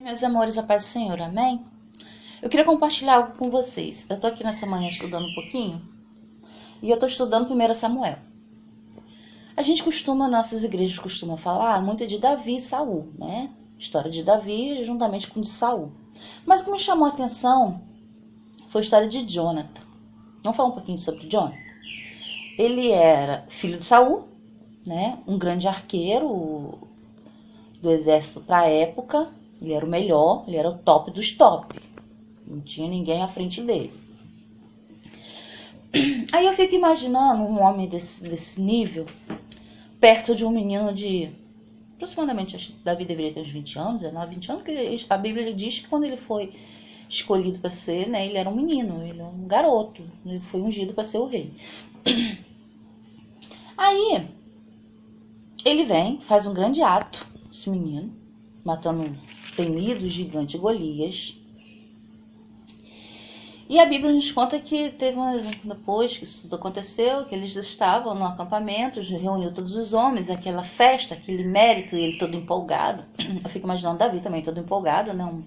Meus amores, a paz do Senhor, amém? Eu queria compartilhar algo com vocês. Eu tô aqui nessa manhã estudando um pouquinho e eu tô estudando 1 Samuel. A gente nossas igrejas costumam falar muito de Davi e Saul, né? História de Davi juntamente com de Saul. Mas o que me chamou a atenção foi a história de Jonathan. Vamos falar um pouquinho sobre Jonathan? Ele era filho de Saul, né? Um grande arqueiro do exército para a época. Ele era o melhor, ele era o top dos top. Não tinha ninguém à frente dele. Aí eu fico imaginando um homem desse nível, perto de um menino de aproximadamente, acho que Davi deveria ter uns 20 anos, 19, 20 anos, porque a Bíblia diz que quando ele foi escolhido para ser, né, ele era um menino, ele era um garoto, ele foi ungido para ser o rei. Aí, ele vem, faz um grande ato, esse menino, matando um temido gigante Golias. E a Bíblia nos conta que depois que isso tudo aconteceu, que eles estavam no acampamento, reuniu todos os homens, aquela festa, aquele mérito, e ele todo empolgado. Eu fico imaginando Davi também todo empolgado, né?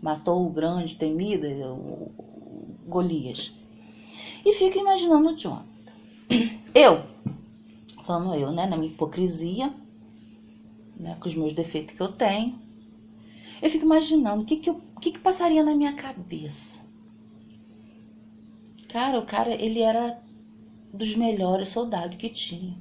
Matou o grande, temido, o Golias. E fico imaginando o Jonathan. Falando eu, né, na minha hipocrisia, né, com os meus defeitos que eu tenho, eu fico imaginando o que passaria na minha cabeça. Cara, o cara, ele era dos melhores soldados que tinha.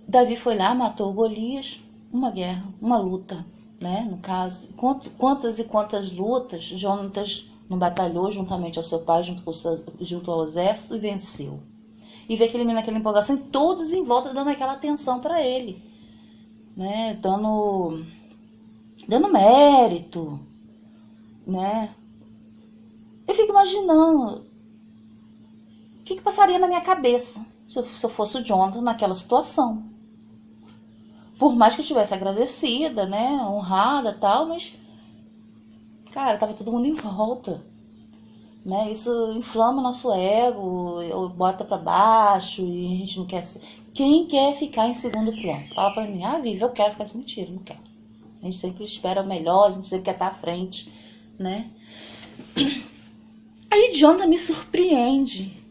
Davi foi lá, matou o Golias, uma guerra, uma luta, né? No caso, quantas e quantas lutas Jonatas não batalhou juntamente ao seu pai, junto ao exército, e venceu. E vê aquele menino, aquela empolgação, e todos em volta dando aquela atenção para ele, né? Dando mérito, né? Eu fico imaginando o que passaria na minha cabeça se eu fosse o Jonathan naquela situação. Por mais que eu estivesse agradecida, né, honrada e tal, mas, cara, tava todo mundo em volta, né? Isso inflama o nosso ego, bota pra baixo e a gente não quer ser. Quem quer ficar em segundo plano? Fala pra mim, Vivi, eu quero ficar assim. Mentira, não quero. A gente sempre espera o melhor, a gente sempre quer estar à frente, né? Aí Jonathan me surpreende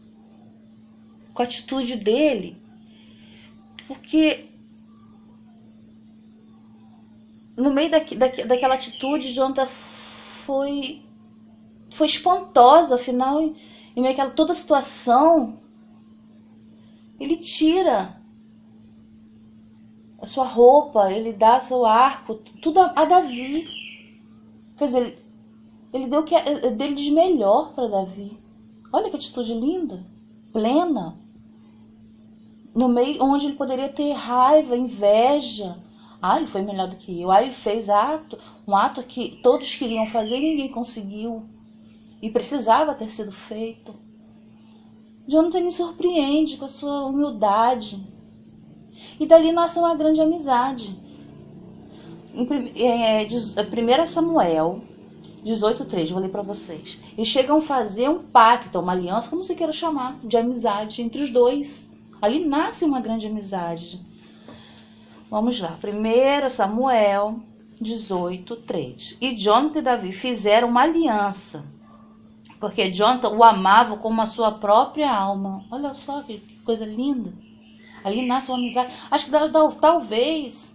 com a atitude dele, porque no meio daquela atitude, Jonathan foi espantosa, afinal, em meio àquela toda a situação, ele tira a sua roupa, ele dá seu arco, tudo a Davi. Quer dizer, ele deu o que é dele de melhor para Davi. Olha que atitude linda, plena. No meio onde ele poderia ter raiva, inveja. Ele foi melhor do que eu. Ele fez um ato que todos queriam fazer e ninguém conseguiu. E precisava ter sido feito. Jonathan me surpreende com a sua humildade. E dali nasce uma grande amizade. Em 1 Samuel 18:3, vou ler para vocês. Eles chegam a fazer um pacto, uma aliança, como você queira chamar, de amizade entre os dois. Ali nasce uma grande amizade. Vamos lá, 1 Samuel 18:3. E Jonathan e Davi fizeram uma aliança, porque Jonathan o amava como a sua própria alma. Olha só que coisa linda. Ali nasce uma amizade. Acho que talvez,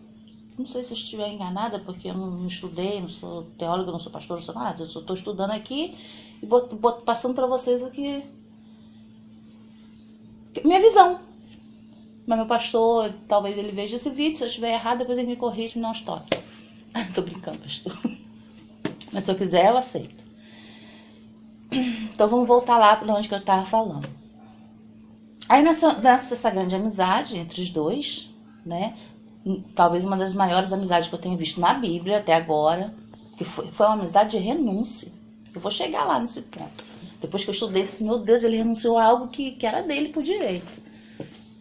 não sei se eu estiver enganada, porque eu não estudei, não sou teóloga, não sou pastor, não sou nada. Eu só estou estudando aqui e passando para vocês minha visão. Mas meu pastor, talvez ele veja esse vídeo, se eu estiver errado, depois ele me corrige e me dá uns toques. Tô brincando, pastor. Mas se eu quiser, eu aceito. Então vamos voltar lá para onde que eu estava falando. Aí nessa grande amizade entre os dois, né? Talvez uma das maiores amizades que eu tenho visto na Bíblia até agora, que foi uma amizade de renúncia. Eu vou chegar lá nesse ponto. Depois que eu estudei, eu disse, meu Deus, ele renunciou a algo que era dele por direito.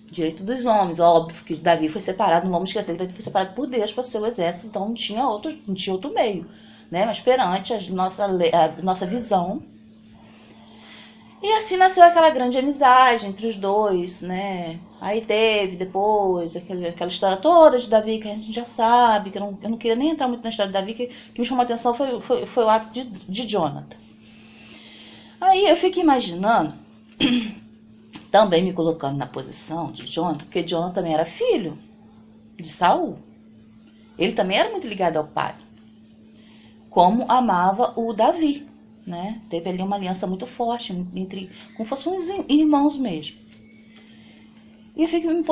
Direito dos homens. Óbvio que Davi foi separado, não vamos esquecer que Davi foi separado por Deus para ser o exército, então não tinha outro meio, né? Mas perante a nossa visão, E assim nasceu aquela grande amizade entre os dois, né? Aí teve depois aquela história toda de Davi que a gente já sabe, que eu não queria nem entrar muito na história de Davi, que me chamou a atenção foi o ato de Jonathan. Aí eu fico imaginando, também me colocando na posição de Jonathan, porque Jonathan também era filho de Saul. Ele também era muito ligado ao pai, como amava o Davi, né? Teve ali uma aliança muito forte entre, como fossem uns irmãos mesmo. E eu fico me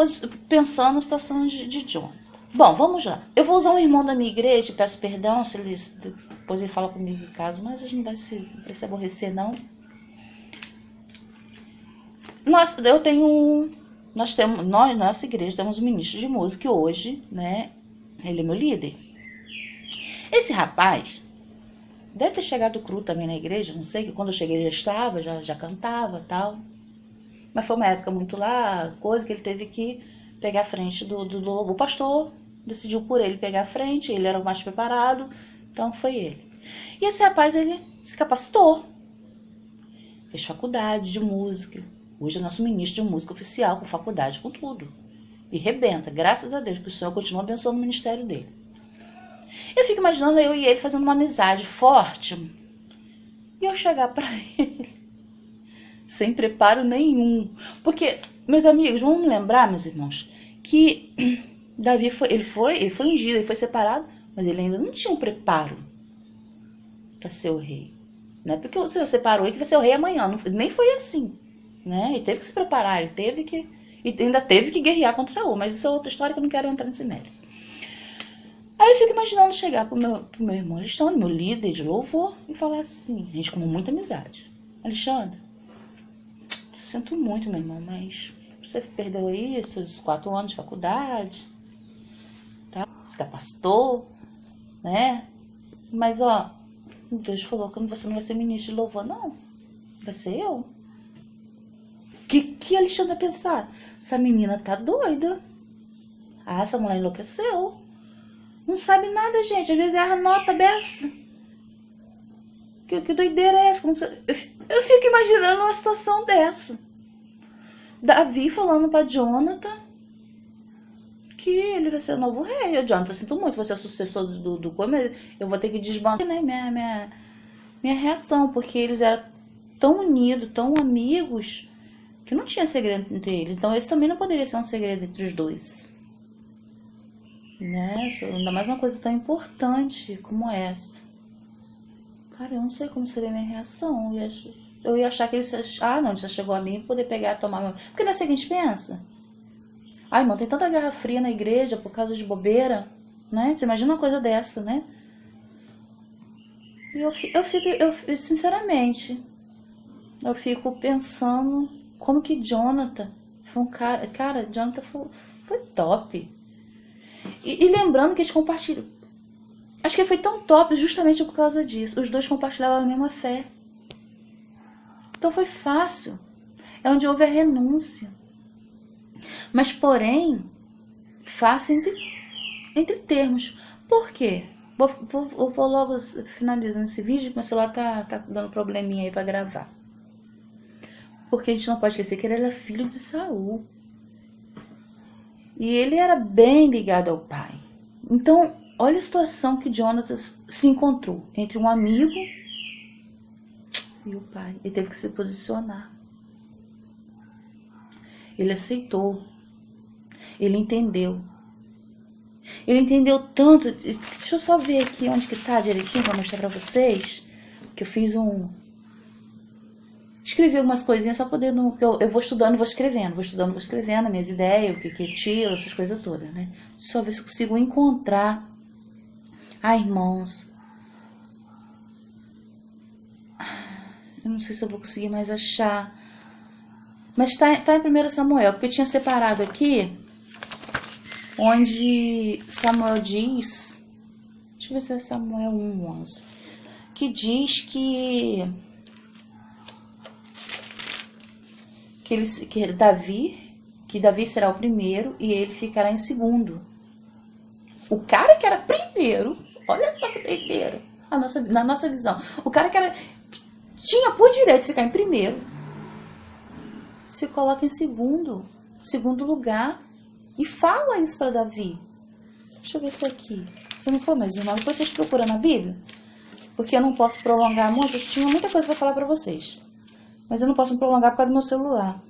pensando na situação de John. Bom, vamos lá. Eu vou usar um irmão da minha igreja, peço perdão se depois ele fala comigo em casa, mas a gente não vai se aborrecer, não. Nós, na nossa igreja, temos um ministro de música e hoje, né, ele é meu líder. Esse rapaz deve ter chegado cru também na igreja, não sei, que quando eu cheguei ele já estava, já cantava e tal. Mas foi uma época muito lá, coisa que ele teve que pegar a frente do louvor. O pastor decidiu por ele pegar a frente, ele era o mais preparado, então foi ele. E esse rapaz, ele se capacitou, fez faculdade de música. Hoje é nosso ministro de música oficial, com faculdade, com tudo. E rebenta, graças a Deus, que o Senhor continua abençoando o ministério dele. Eu fico imaginando eu e ele fazendo uma amizade forte. E eu chegar pra ele sem preparo nenhum. Porque, meus amigos, vamos lembrar, meus irmãos, que Davi ele foi ungido, ele foi separado, mas ele ainda não tinha um preparo para ser o rei. Não é porque o Senhor separou ele que vai ser o rei amanhã. Nem foi assim. Né? Ele teve que se preparar, e ainda teve que guerrear contra Saul, mas isso é outra história que eu não quero entrar nesse mérito. Aí eu fico imaginando chegar pro meu irmão Alexandre, meu líder de louvor, e falar assim, a gente com muita amizade: Alexandre, sinto muito, meu irmão, mas você perdeu aí seus 4 anos de faculdade, tá? Se capacitou, né? Mas ó, Deus falou que você não vai ser ministro de louvor, não. Vai ser eu. Que Alexandre vai pensar? Essa menina tá doida. Ah, essa mulher enlouqueceu. Não sabe nada, gente. Às vezes erra nota beça. Que doideira é essa? Eu fico imaginando uma situação dessa. Davi falando pra Jonathan que ele vai ser o novo rei. Eu, Jonathan, sinto muito, você é o sucessor do mas eu vou ter que desbancar, né, minha reação, porque eles eram tão unidos, tão amigos, que não tinha segredo entre eles. Então esse também não poderia ser um segredo entre os dois, né? Ainda mais uma coisa tão importante como essa. Cara, eu não sei como seria a minha reação. Eu ia achar que ele não, já chegou a mim, poder pegar e tomar. Porque não é assim que a gente pensa. Ai, irmão, tem tanta guerra fria na igreja por causa de bobeira, né? Você imagina uma coisa dessa, né? E eu sinceramente, eu fico pensando como que Jonathan foi um cara, Jonathan foi top. E lembrando que eles compartilham. Acho que ele foi tão top justamente por causa disso. Os dois compartilhavam a mesma fé. Então foi fácil. É onde houve a renúncia. Mas, porém, fácil entre termos. Por quê? Vou logo finalizando esse vídeo, porque meu celular tá dando probleminha aí pra gravar. Porque a gente não pode esquecer que ele era filho de Saul. E ele era bem ligado ao pai. Então, olha a situação que Jonathan se encontrou entre um amigo e o pai. Ele teve que se posicionar. Ele aceitou. Ele entendeu. Ele entendeu tanto. Deixa eu só ver aqui onde que tá direitinho pra mostrar pra vocês. Que eu fiz escrevi algumas coisinhas só poder... Eu vou estudando, vou escrevendo. Vou estudando, vou escrevendo minhas ideias, o que eu tiro, essas coisas todas, né? Deixa eu ver se eu consigo encontrar. Ai, irmãos. Eu não sei se eu vou conseguir mais achar. Mas tá em 1 Samuel, porque eu tinha separado aqui, onde Samuel diz, deixa eu ver se é Samuel 1:11, que diz que Davi será o primeiro e ele ficará em segundo. O cara que era primeiro, olha só que doideira, na nossa visão, o cara que tinha por direito de ficar em primeiro, se coloca em segundo lugar e fala isso para Davi. Deixa eu ver se aqui. Se não for, meus irmãos, depois vocês procuram na Bíblia, porque eu não posso prolongar muito. Eu tinha muita coisa para falar para vocês, mas eu não posso me prolongar por causa do meu celular.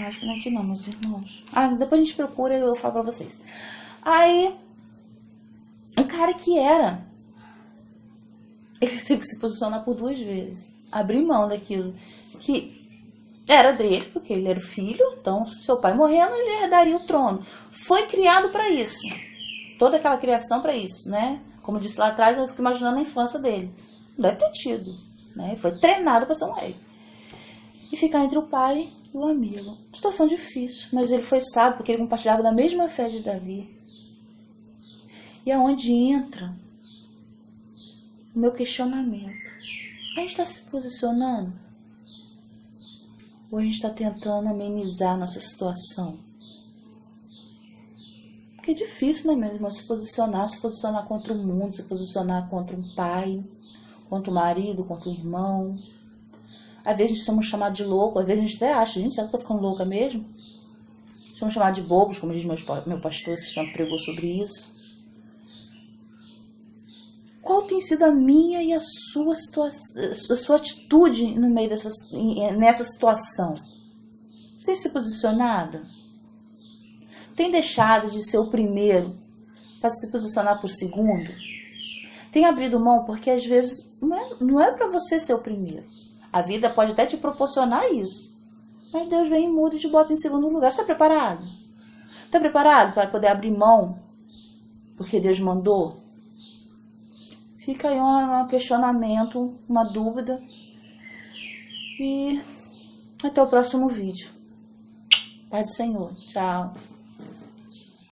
Acho que não é aqui não, meus irmãos. Depois a gente procura e eu falo pra vocês. Aí, o cara que era, ele teve que se posicionar por 2 vezes. Abrir mão daquilo que era dele, porque ele era o filho. Então, se seu pai morrendo, ele herdaria o trono. Foi criado pra isso. Toda aquela criação pra isso, né? Como eu disse lá atrás, eu fico imaginando a infância dele. Não deve ter tido, né? Foi treinado pra ser um rei. E ficar entre o pai e o amigo. Situação difícil, mas ele foi sábio porque ele compartilhava da mesma fé de Davi. E aonde entra o meu questionamento? A gente está se posicionando? Ou a gente está tentando amenizar a nossa situação? Porque é difícil, né, mesmo? Se posicionar contra o mundo, se posicionar contra um pai, contra o marido, contra o irmão. Às vezes a gente somos chamados de louco, às vezes a gente até acha, gente, será que eu tô ficando louca mesmo? Somos chamados de bobos, como diz meu pastor, esse tempo pregou sobre isso. Qual tem sido a minha e a sua atitude no meio nessa situação? Tem se posicionado? Tem deixado de ser o primeiro para se posicionar por segundo? Tem abrido mão porque às vezes não é para você ser o primeiro. A vida pode até te proporcionar isso. Mas Deus vem e muda e te bota em segundo lugar. Você está preparado? Está preparado para poder abrir mão? Porque Deus mandou? Fica aí um questionamento, uma dúvida. E até o próximo vídeo. Paz do Senhor. Tchau.